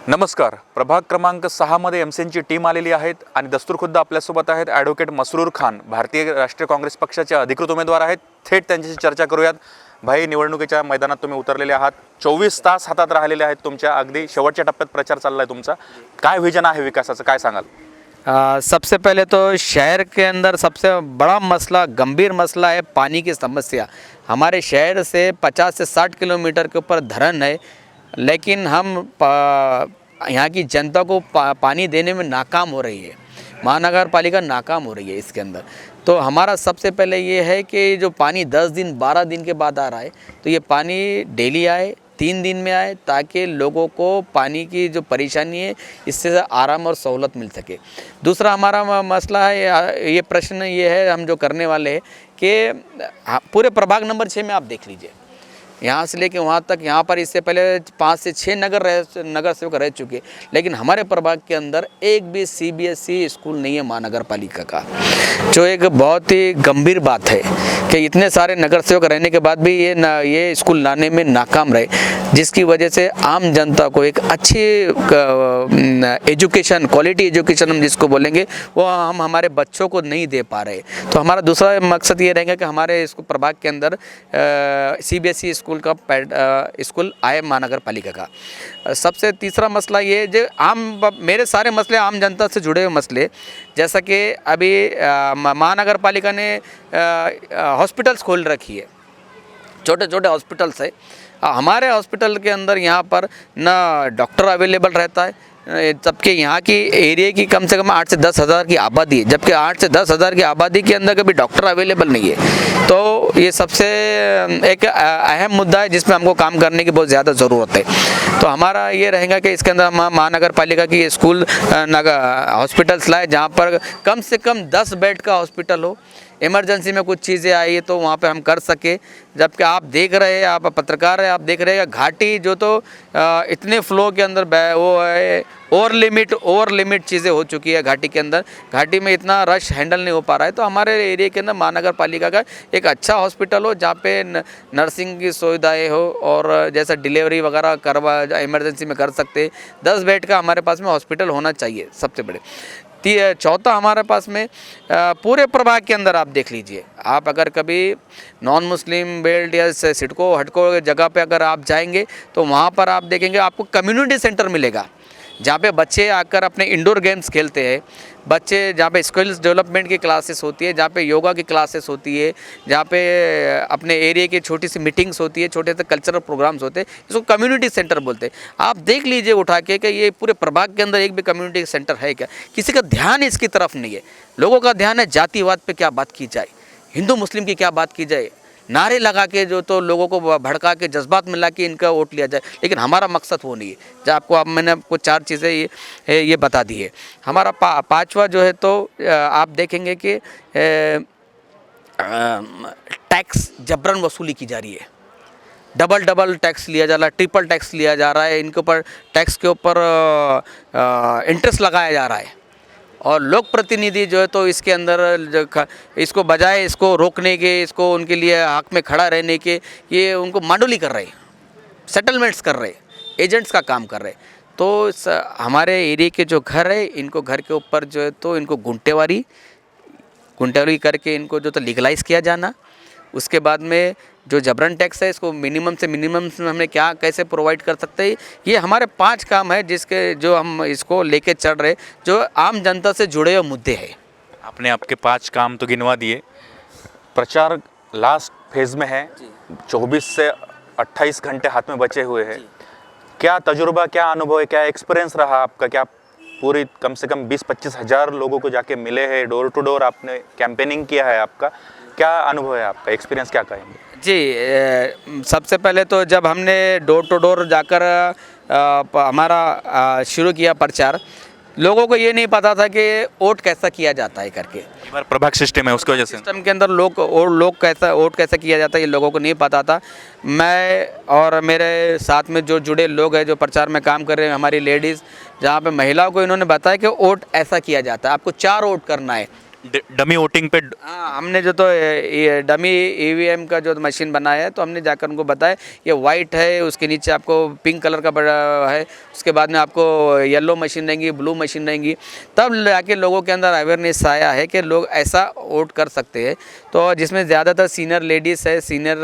नमस्कार. प्रभाग क्रमांक 6 मध्ये एमसीएनची टीम आलेली आहेत आणि दस्तूरखुद्द आपल्यासोबत आहेत ॲडव्होकेट मसरूर खान, भारतीय राष्ट्रीय काँग्रेस पक्षाचे अधिकृत उमेदवार आहेत. थेट त्यांच्याशी चर्चा करूयात. भाई, निवडणुकीच्या मैदानात तुम्ही उतरलेले आहात. 24 तास हातात राहिलेले आहेत तुमच्या, अगदी शेवटच्या टप्प्यात प्रचार चालला आहे तुमचा. काय विजन आहे विकासाचं, काय सांगाल? सबसे पहले तो शहर के अंदर सबसे बड़ा मसला, गंभीर मसला है पानी की समस्या। हमारे शहर से 50 से 60 किलोमीटर के ऊपर धरन है, लेकिन हम यहाँ की जनता को पानी देने में नाकाम हो रही है। महानगर पालिका नाकाम हो रही है इसके अंदर। तो हमारा सबसे पहले ये है कि जो पानी 10 दिन 12 दिन के बाद आ रहा है, तो ये पानी डेली आए, 3 दिन में आए, ताकि लोगों को पानी की जो परेशानी है इससे आराम और सहूलत मिल सके। दूसरा हमारा मसला है, ये प्रश्न ये है हम जो करने वाले हैं कि पूरे प्रभाग नंबर 6 में आप देख लीजिए, यहाँ से लेके वहाँ तक, यहाँ पर इससे पहले 5 से 6 नगर सेवक रह चुके, लेकिन हमारे प्रभाग के अंदर एक भी सीबीएसई स्कूल नहीं है महानगर पालिका का, जो एक बहुत ही गंभीर बात है कि इतने सारे नगर सेवक रहने के बाद भी ये स्कूल लाने में नाकाम रहे, जिसकी वजह से आम जनता को एक अच्छी एजुकेशन, क्वालिटी एजुकेशन हम जिसको बोलेंगे, वो हम हमारे बच्चों को नहीं दे पा रहे। तो हमारा दूसरा मकसद ये रहेगा कि हमारे इसको प्रभाग के अंदर सीबीएसई स्कूल का स्कूल आए महानगर पालिका का। सबसे तीसरा मसला ये जो मेरे सारे मसले आम जनता से जुड़े हुए मसले, जैसा कि अभी महानगर पालिका ने हॉस्पिटल्स खोल रखी है, छोटे छोटे हॉस्पिटल्स है। हमारे हॉस्पिटल के अंदर यहाँ पर ना डॉक्टर अवेलेबल रहता है, जबकि यहाँ की एरिया की कम से कम 8 से 10 हज़ार की आबादी है, जबकि 8 से 10 हज़ार की आबादी के अंदर कभी डॉक्टर अवेलेबल नहीं है। तो ये सबसे एक अहम मुद्दा है जिसमें हमको काम करने की बहुत ज़्यादा ज़रूरत है। तो हमारा ये रहेगा कि इसके अंदर महानगर पालिका की स्कूल हॉस्पिटल्स लाए, जहाँ पर कम से कम 10 बेड का हॉस्पिटल हो। इमरजेंसी में कुछ चीज़ें आई है तो वहाँ पे हम कर सके। जबकि आप देख रहे हैं, आप पत्रकार हैं, आप देख रहे हैं घाटी जो तो इतने फ्लो के अंदर वो है, ओवर लिमिट चीज़ें हो चुकी है घाटी के अंदर। घाटी में इतना रश हैंडल नहीं हो पा रहा है। तो हमारे एरिया के अंदर महानगर पालिका का एक अच्छा हॉस्पिटल हो, जहाँ पे नर्सिंग की सुविधाएँ हो और जैसा डिलीवरी वगैरह करवा इमरजेंसी में कर सकते। 10 बेड का हमारे पास में हॉस्पिटल होना चाहिए सबसे बड़े। चौथा हमारे पास में पूरे प्रभाग के अंदर आप देख लीजिए, आप अगर कभी नॉन मुस्लिम बेल्ट या सिडको हटको जगह पे अगर आप जाएंगे तो वहाँ पर आप देखेंगे आपको कम्युनिटी सेंटर मिलेगा, जहाँ पे बच्चे आकर अपने इंडोर गेम्स खेलते हैं, बच्चे जहाँ पे स्किल्स डेवलपमेंट की क्लासेस होती है, जहाँ पे योगा की क्लासेस होती है, जहाँ पे अपने एरिया की छोटी सी मीटिंग्स होती है, छोटे से कल्चरल प्रोग्राम्स होते हैं, इसको कम्युनिटी सेंटर बोलते हैं। आप देख लीजिए उठा के कि ये पूरे प्रभाग के अंदर एक भी कम्युनिटी सेंटर है क्या? किसी का ध्यान इसकी तरफ नहीं है। लोगों का ध्यान है जातिवाद पर क्या बात की जाए, हिंदू मुस्लिम की क्या बात की जाए, नारे लगा के जो तो लोगों को भड़का के जज्बात में ला के इनका वोट लिया जाए। लेकिन हमारा मकसद वो नहीं है। जो आपको मैंने आपको 4 चीज़ें ये बता दी है। हमारा पांचवा जो है तो आप देखेंगे कि टैक्स जबरन वसूली की जा रही है। डबल टैक्स लिया जा रहा है, ट्रिपल टैक्स लिया जा रहा है, इनके ऊपर टैक्स के ऊपर इंटरेस्ट लगाया जा रहा है। और लोक प्रतिनिधि जो है तो इसके अंदर इसको बजाय इसको रोकने के, इसको उनके लिए हक में खड़ा रहने के, ये उनको मांडोली कर रहे हैं, सेटलमेंट्स कर रहे हैं, एजेंट्स का काम कर रहे हैं। तो हमारे एरिया के जो घर है, इनको घर के ऊपर जो है तो इनको गुंटेवारी करके इनको जो तो लीगलाइज़ किया जाना। उसके बाद में जो जबरन टैक्स है, इसको मिनिमम से हमें क्या कैसे प्रोवाइड कर सकते हैं। ये हमारे 5 काम है जिसके जो हम इसको लेके चल रहे, जो आम जनता से जुड़े हुए मुद्दे हैं। आपने आपके 5 काम तो गिनवा दिए। प्रचार लास्ट फेज में है, 24 से 28 घंटे हाथ में बचे हुए हैं। क्या तजुर्बा, क्या अनुभव है, क्या एक्सपीरियंस रहा आपका? क्या पूरी कम से कम 20-25 हज़ार लोगों को जाके मिले हैं, डोर टू डोर आपने कैंपेनिंग किया है, आपका क्या अनुभव है, आपका एक्सपीरियंस क्या कहेंगे? जी, सबसे पहले तो जब हमने डोर टू डोर जाकर हमारा शुरू किया प्रचार, लोगों को ये नहीं पता था कि वोट कैसा किया जाता है करके। प्रभाग सिस्टम है, उसकी वजह से सिस्टम के अंदर लोग वोट कैसा किया जाता है ये लोगों को नहीं पता था। मैं और मेरे साथ में जो जुड़े लोग हैं, जो प्रचार में काम कर रहे हैं, हमारी लेडीज़, जहाँ पे महिलाओं को इन्होंने बताया कि वोट ऐसा किया जाता है, आपको 4 वोट करना है। डमी वोटिंग पे हाँ, हमने जो तो ये डमी ईवीएम का जो मशीन बनाया है, तो हमने जाकर उनको बताया ये वाइट है, उसके नीचे आपको पिंक कलर का बड़ा है, उसके बाद में आपको येलो मशीन रहेंगी, ब्लू मशीन रहेंगी। तब जाके लोगों के अंदर अवेयरनेस आया है कि लोग ऐसा वोट कर सकते हैं। तो जिसमें ज़्यादातर सीनियर लेडीज़ है, सीनियर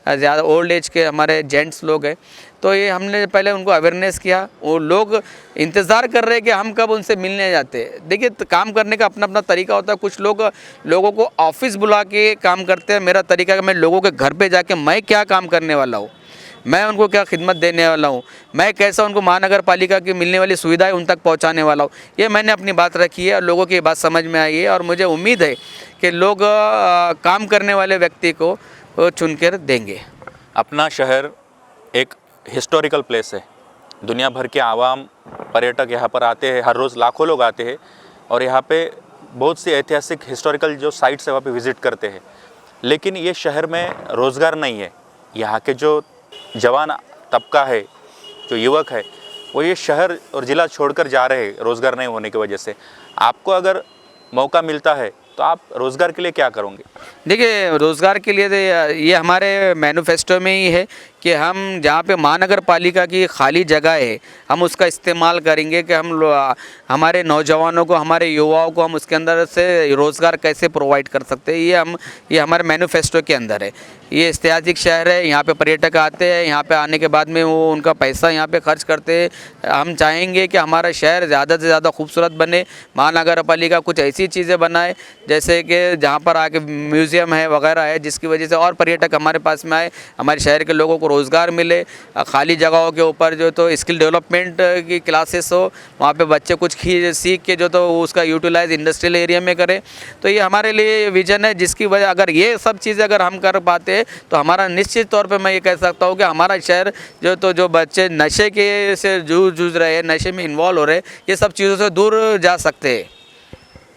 ज़्यादा ओल्ड एज के हमारे जेंट्स लोग हैं। तो ये हमने पहले उनको अवेयरनेस किया, वो लोग इंतज़ार कर रहे हैं कि हम कब उनसे मिलने जाते हैं। देखिए, काम करने का अपना अपना तरीका होता है। कुछ लोग लोगों को ऑफिस बुला के काम करते हैं। मेरा तरीका है कि मैं लोगों के घर पे जाके मैं क्या काम करने वाला हूँ, मैं उनको क्या खिदमत देने वाला हूँ, मैं कैसा उनको महानगर पालिका की मिलने वाली सुविधाएं उन तक पहुँचाने वाला हूँ। ये मैंने अपनी बात रखी है और लोगों की ये बात समझ में आई है, और मुझे उम्मीद है कि लोग काम करने वाले व्यक्ति को चुन कर देंगे। अपना शहर एक हिस्टोरिकल प्लेस है। दुनिया भर के आवाम पर्यटक यहाँ पर आते हैं, हर रोज़ लाखों लोग आते हैं और यहाँ पे बहुत सी ऐतिहासिक हिस्टोरिकल जो साइट्स है वहाँ पे विज़िट करते हैं। लेकिन ये शहर में रोज़गार नहीं है। यहाँ के जो जवान तबका है, जो युवक है, वो ये शहर और ज़िला छोड़कर जा रहे हैं रोज़गार नहीं होने की वजह से। आपको अगर मौका मिलता है तो आप रोज़गार के लिए क्या करोगे? देखिए, रोज़गार के लिए तो ये हमारे मैनिफेस्टो में ही है कि हम जहाँ पे महानगर पालिका की खाली जगह है, हम उसका इस्तेमाल करेंगे कि हमारे नौजवानों को, हमारे युवाओं को हम उसके अंदर से रोज़गार कैसे प्रोवाइड कर सकते हैं। ये हमारे मैनिफेस्टो के अंदर है। ये ऐतिहासिक शहर है, यहाँ पे पर्यटक आते हैं, यहाँ पे आने के बाद में वो उनका पैसा यहाँ पे खर्च करते हैं। हम चाहेंगे कि हमारा शहर ज़्यादा से ज़्यादा खूबसूरत बने। महानगर पालिका कुछ ऐसी चीज़ें बनाए जैसे कि जहाँ पर आके म्यूज़ियम है वगैरह है, जिसकी वजह से और पर्यटक हमारे पास में आए, हमारे शहर के लोगों को रोज़गार मिले। खाली जगहों के ऊपर जो तो स्किल डेवलपमेंट की क्लासेस हो, वहाँ पे बच्चे कुछ सीख के जो तो उसका यूटिलाइज इंडस्ट्रियल एरिया में करें। तो ये हमारे लिए विजन है, जिसकी वजह अगर ये सब चीज़ें अगर हम कर पाते हैं तो हमारा निश्चित तौर पे मैं ये कह सकता हूँ कि हमारा शहर जो बच्चे नशे के से जूझ रहे हैं, नशे में इन्वॉल्व हो रहे हैं, ये सब चीज़ों से दूर जा सकते हैं।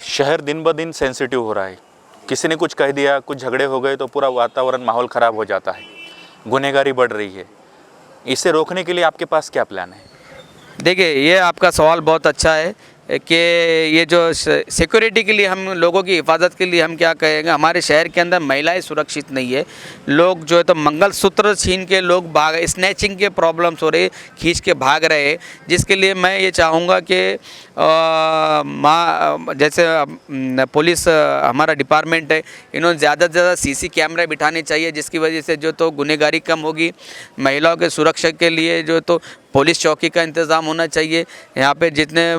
शहर दिन ब दिन सेंसिटिव हो रहा है। किसी ने कुछ कह दिया, कुछ झगड़े हो गए तो पूरा वातावरण, माहौल ख़राब हो जाता है। गुनहगारी बढ़ रही है। इसे रोकने के लिए आपके पास क्या प्लान है? देखिए, ये आपका सवाल बहुत अच्छा है कि ये जो सिक्योरिटी के लिए, हम लोगों की हिफाजत के लिए हम क्या कहेंगे। हमारे शहर के अंदर महिलाएं सुरक्षित नहीं है। लोग जो है तो मंगलसूत्र छीन के लोग भाग, स्नैचिंग के प्रॉब्लम्स हो रहे, खींच के भाग रहे हैं। जिसके लिए मैं ये चाहूँगा कि जैसे पुलिस हमारा डिपार्टमेंट है, इन्होंने ज़्यादा से ज़्यादा सीसी कैमरे बिठाने चाहिए, जिसकी वजह से जो तो गुनहगारी कम होगी। महिलाओं के सुरक्षा के लिए जो तो पुलिस चौकी का इंतज़ाम होना चाहिए। यहाँ पे जितने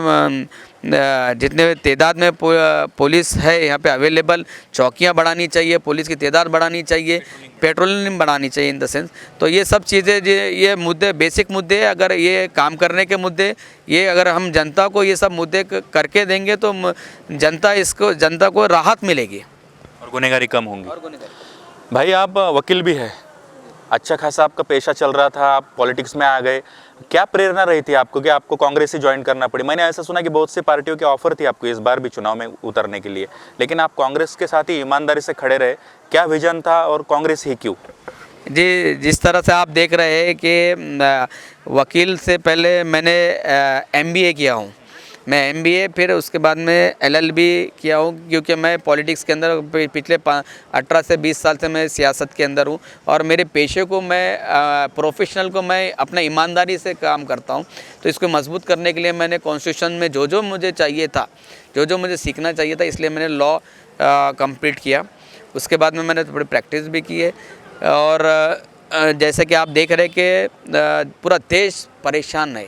तादाद में पुलिस है यहाँ पे अवेलेबल, चौकियाँ बढ़ानी चाहिए, पुलिस की तादाद बढ़ानी चाहिए, पेट्रोलिंग बढ़ानी चाहिए इन द सेंस। तो ये सब चीज़ें, ये मुद्दे बेसिक मुद्दे, अगर ये काम करने के मुद्दे, ये अगर हम जनता को ये सब मुद्दे करके देंगे तो जनता को राहत मिलेगी और गुनहगारी कम होंगी। भाई, आप वकील भी है, अच्छा खासा आपका पेशा चल रहा था, आप पॉलिटिक्स में आ गए। क्या प्रेरणा रही थी आपको कि आपको कांग्रेस ही ज्वाइन करना पड़ी? मैंने ऐसा सुना कि बहुत सी पार्टियों के ऑफर थी आपको इस बार भी चुनाव में उतरने के लिए, लेकिन आप कांग्रेस के साथ ही ईमानदारी से खड़े रहे। क्या विजन था और कांग्रेस ही क्यों? जी, जिस तरह से आप देख रहे हैं कि वकील से पहले मैंने MBA किया हूँ, मैं MBA, फिर उसके बाद में LLB किया हूँ, क्योंकि मैं पॉलिटिक्स के अंदर पिछले 18 से 20 साल से मैं सियासत के अंदर हूँ। और मेरे पेशे को मैं प्रोफेशनल को मैं अपना ईमानदारी से काम करता हूँ। तो इसको मजबूत करने के लिए मैंने कॉन्स्टिट्यूशन में जो मुझे चाहिए था, जो मुझे सीखना चाहिए था, इसलिए मैंने लॉ कंप्लीट किया। उसके बाद में मैंने थोड़ी प्रैक्टिस भी की है। और जैसे कि आप देख रहे हैं कि पूरा देश परेशान है,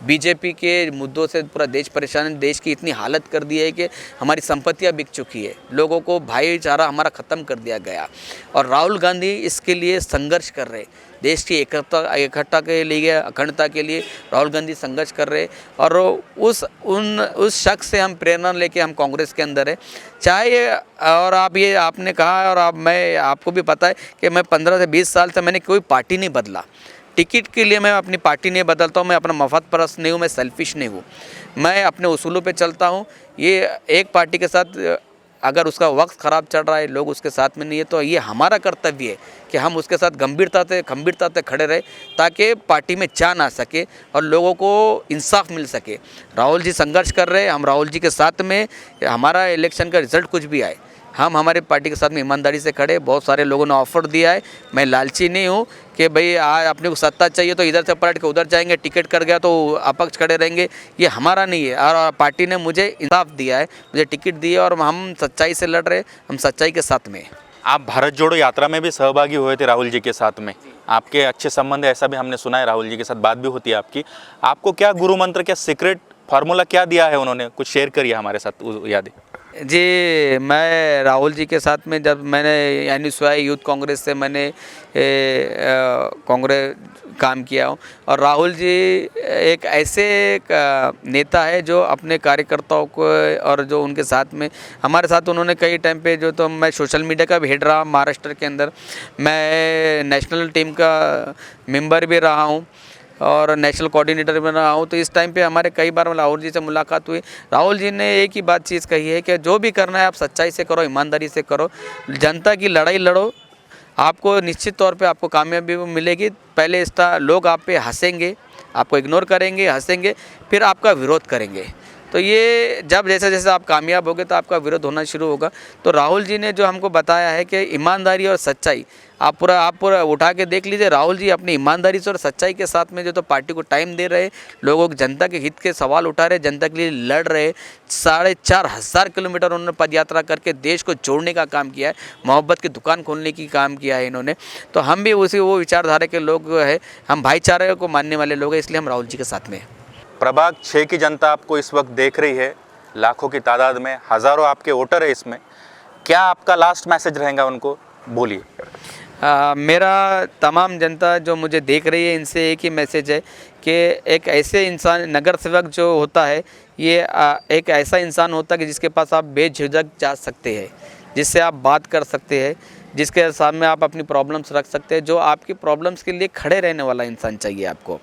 बीजेपी के मुद्दों से पूरा देश परेशान है। देश की इतनी हालत कर दी है कि हमारी संपत्तियां बिक चुकी है, लोगों को भाईचारा हमारा ख़त्म कर दिया गया। और राहुल गांधी इसके लिए संघर्ष कर रहे, देश की एकता के लिए, अखंडता के लिए राहुल गांधी संघर्ष कर रहे। और उस शख्स से हम प्रेरणा लेके हम कांग्रेस के अंदर है। चाहे और आपने कहा, और मैं आपको भी पता है कि मैं 15 से 20 साल से मैंने कोई पार्टी नहीं बदला। टिकट के लिए मैं अपनी पार्टी नहीं बदलता हूँ, मैं अपना मफद परस्त नहीं हूँ, मैं सेल्फिश नहीं हूँ, मैं अपने उसूलों पे चलता हूँ। ये एक पार्टी के साथ अगर उसका वक्त ख़राब चल रहा है, लोग उसके साथ में नहीं है, तो ये हमारा कर्तव्य है कि हम उसके साथ गंभीरता से खड़े रहे ताकि पार्टी में जान आ सके और लोगों को इंसाफ मिल सके। राहुल जी संघर्ष कर रहे हैं, हम राहुल जी के साथ में, हमारा इलेक्शन का रिजल्ट कुछ भी आए, हम हमारे पार्टी के साथ में ईमानदारी से खड़े। बहुत सारे लोगों ने ऑफर दिया है, मैं लालची नहीं हूँ कि भाई आज अपने को सत्ता चाहिए तो इधर से पलट के उधर जाएंगे, टिकट कर गया तो अपक्ष खड़े रहेंगे, ये हमारा नहीं है। और पार्टी ने मुझे इंसाफ दिया है, मुझे टिकट दी है और हम सच्चाई से लड़ रहे, हम सच्चाई के साथ में। आप भारत जोड़ो यात्रा में भी सहभागी हुए थे राहुल जी के साथ में, आपके अच्छे संबंध है ऐसा भी हमने सुना है, राहुल जी के साथ बात भी होती है आपकी। आपको क्या गुरु मंत्र, क्या सीक्रेट फार्मूला क्या दिया है उन्होंने, कुछ शेयर करिए हमारे साथ वो यादें। जी, मैं राहुल जी के साथ में जब मैंने यानी स्वयं यूथ कांग्रेस से मैंने कांग्रेस काम किया हूँ, और राहुल जी एक ऐसे नेता है जो अपने कार्यकर्ताओं को और जो उनके साथ में हमारे साथ उन्होंने कई टाइम पे जो, तो मैं सोशल मीडिया का भी हेड रहा महाराष्ट्र के अंदर, मैं नेशनल टीम का मेंबर भी रहा हूँ और नेशनल कोऑर्डिनेटर भी रहा हूँ। तो इस टाइम पे हमारे कई बार राहुल जी से मुलाकात हुई। राहुल जी ने एक ही बात चीज़ कही है कि जो भी करना है आप सच्चाई से करो, ईमानदारी से करो, जनता की लड़ाई लड़ो, आपको निश्चित तौर पे आपको कामयाबी मिलेगी। पहले लोग आप पे हंसेंगे, आपको इग्नोर करेंगे, हंसेंगे, फिर आपका विरोध करेंगे। तो ये जब जैसे जैसे आप कामयाब होगे तो आपका विरोध होना शुरू होगा। तो राहुल जी ने जो हमको बताया है कि ईमानदारी और सच्चाई, आप पूरा उठा के देख लीजिए। राहुल जी अपनी ईमानदारी से और सच्चाई के साथ में जो तो पार्टी को टाइम दे रहे, लोगों को जनता के हित के सवाल उठा रहे, जनता के लिए लड़ रहे। 4,500 किलोमीटर उन्होंने पदयात्रा करके देश को जोड़ने का काम किया है, मोहब्बत की दुकान खोलने की काम किया है इन्होंने। तो हम भी वो विचारधारा के लोग है, हम भाईचारे को मानने वाले लोग हैं, इसलिए हम राहुल जी के साथ में हैं। प्रभाग 6 की जनता आपको इस वक्त देख रही है, लाखों की तादाद में, हज़ारों आपके वोटर है इसमें, क्या आपका लास्ट मैसेज रहेगा उनको, बोलिए। मेरा तमाम जनता जो मुझे देख रही है, इनसे एक ही मैसेज है कि एक ऐसे इंसान, नगर सेवक जो होता है, ये एक ऐसा इंसान होता है कि जिसके पास आप बेझिझक जा सकते हैं, जिससे आप बात कर सकते हैं, जिसके सामने आप अपनी प्रॉब्लम्स रख सकते हैं, जो आपकी प्रॉब्लम्स के लिए खड़े रहने वाला इंसान चाहिए आपको।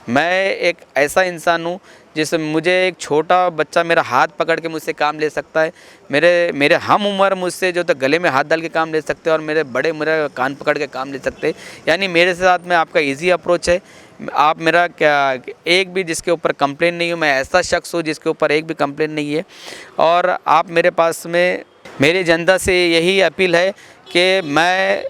मैं एक ऐसा इंसान हूँ जिससे मुझे एक छोटा बच्चा मेरा हाथ पकड़ के मुझसे काम ले सकता है, मेरे हम उम्र मुझसे जो तो गले में हाथ डाल के काम ले सकते हैं, और मेरे बड़े मेरा कान पकड़ के काम ले सकते हैं। यानी मेरे साथ में आपका इजी अप्रोच है। आप मेरा क्या एक भी जिसके ऊपर कंप्लेन नहीं हो, मैं ऐसा शख्स हूँ जिसके ऊपर एक भी कंप्लेन नहीं है। और आप मेरे पास में, मेरी जनता से यही अपील है कि मैं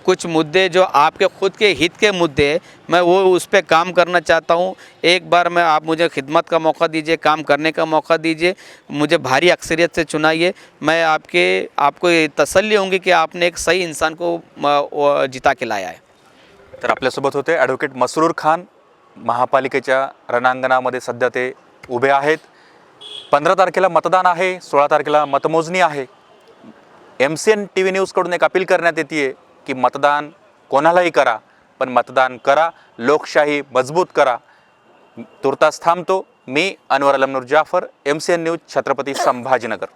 कुछ मुद्दे जो आपके ख़ुद के हित के मुद्दे हैं, मैं वो उस पर काम करना चाहता हूँ। एक बार मैं आप मुझे खिदमत का मौका दीजिए, काम करने का मौका दीजिए, मुझे भारी अक्सरियत से चुनाइए। मैं आपको ये तसल्ली होंगी कि आपने एक सही इंसान को जिता के लाया है। तर आपल्यासोबत होते ॲडव्होकेट मसरूर खान, महापालिकेच्या रणांगणामध्ये सध्या ते उभे आहेत। 15 तारखेला मतदान आहे, 16 तारखेला मतमोजणी आहे। MCN TV न्यूजकडून एक अपील करण्यात येते की मतदान कोणालाही करा, पण मतदान करा, लोकशाही मजबूत करा। तुर्तास थांबतो। मी अनवर अलमनूर जाफर, MCN न्यूज, छत्रपती संभाजीनगर।